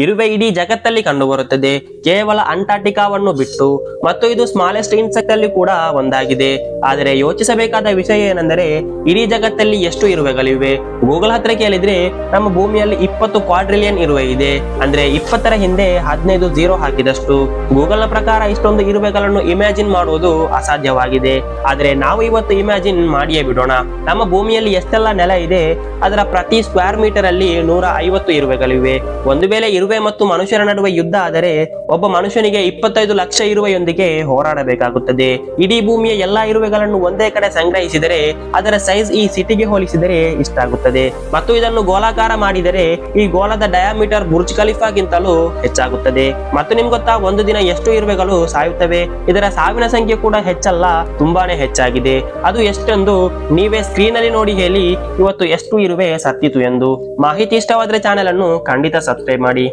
ಇರುವೆ ಇಡೀ ಜಗತ್ತಲ್ಲಿ ಕಂಡುಬರುತ್ತದೆ, ಕೇವಲ ಅಂಟಾರ್ಟಿಕಾವನ್ನು ಬಿಟ್ಟು, ಮತ್ತು ಇದು ಸ್ಮಾಲೆಸ್ಟ್ ಇನ್ಸೆಕ್ಟ್ ಅಲ್ಲಿ ಕೂಡ ಒಂದಾಗಿದೆ. ಆದರೆ ಯೋಚಿಸಬೇಕಾದ ವಿಷಯ ಏನೆಂದರೆ ಇಡೀ ಜಗತ್ತಲ್ಲಿ ಎಷ್ಟು ಇರುವೆಗಳಿವೆ? ಗೂಗಲ್ ಹತ್ರ ಕೇಳಿದ್ರೆ ನಮ್ಮ ಭೂಮಿಯಲ್ಲಿ 20 ಕ್ವಾಡ್ರಿಲಿಯನ್ ಇರುವೆ ಇದೆ. ಅಂದ್ರೆ 20ರ ಹಿಂದೆ 15 0 ಹಾಕಿದಷ್ಟು. ಗೂಗಲ್ ನ ಪ್ರಕಾರ ಇಷ್ಟೊಂದು ಇರುವೆಗಳನ್ನು ಇಮ್ಯಾಜಿನ್ ಮಾಡುವುದು ಅಸಾಧ್ಯವಾಗಿದೆ. ಆದ್ರೆ ನಾವು ಇವತ್ತು ಇಮ್ಯಾಜಿನ್ ಮಾಡಿಯೇ ಬಿಡೋಣ. ನಮ್ಮ ಭೂಮಿಯಲ್ಲಿ ಎಷ್ಟೆಲ್ಲ ನೆಲ ಇದೆ, ಅದರ ಪ್ರತಿ ಸ್ಕ್ವೇರ್ ಮೀಟರ್ ಅಲ್ಲಿ 150 ಇರುವೆಗಳಿವೆ. ಒಂದು ವೇಳೆ ಇರುವೆ ಮತ್ತು ಮನುಷ್ಯರ ನಡುವೆ ಯುದ್ಧ ಆದರೆ ಒಬ್ಬ ಮನುಷ್ಯನಿಗೆ 25 ಲಕ್ಷ ಇರುವೆಯೊಂದಿಗೆ ಹೋರಾಡಬೇಕಾಗುತ್ತದೆ. ಇಡೀ ಭೂಮಿಯ ಎಲ್ಲಾ ಇರುವೆಗಳನ್ನು ಒಂದೇ ಕಡೆ ಸಂಗ್ರಹಿಸಿದರೆ ಅದರ ಸೈಜ್ ಈ ಸಿಟಿಗೆ ಹೋಲಿಸಿದರೆ ಇಷ್ಟಾಗುತ್ತದೆ. ಮತ್ತು ಇದನ್ನು ಗೋಲಾಕಾರ ಮಾಡಿದರೆ ಈ ಗೋಲದ ಡಯಾಮೀಟರ್ ಬುರ್ಜ್ ಖಲೀಫಾಗಿಂತಲೂ ಹೆಚ್ಚಾಗುತ್ತದೆ. ಮತ್ತು ನಿಮ್ಗೆ ಗೊತ್ತಾ, ಒಂದು ದಿನ ಎಷ್ಟು ಇರುವೆಗಳು ಸಾಯುತ್ತವೆ? ಇದರ ಸಾವಿನ ಸಂಖ್ಯೆ ಕೂಡ ಹೆಚ್ಚಲ್ಲ, ತುಂಬಾನೇ ಹೆಚ್ಚಾಗಿದೆ. ಅದು ಎಷ್ಟೆಂದು ನೀವೇ ಸ್ಕ್ರೀನ್ ಅಲ್ಲಿ ನೋಡಿ ಹೇಳಿ ಇವತ್ತು ಎಷ್ಟು ಇರುವೆ ಸತ್ತಿತು ಎಂದು. ಮಾಹಿತಿ ಇಷ್ಟವಾದ್ರೆ ಚಾನೆಲ್ ಅನ್ನು ಖಂಡಿತ ಸಬ್ಸ್ಕ್ರೈಬ್ ಮಾಡಿ.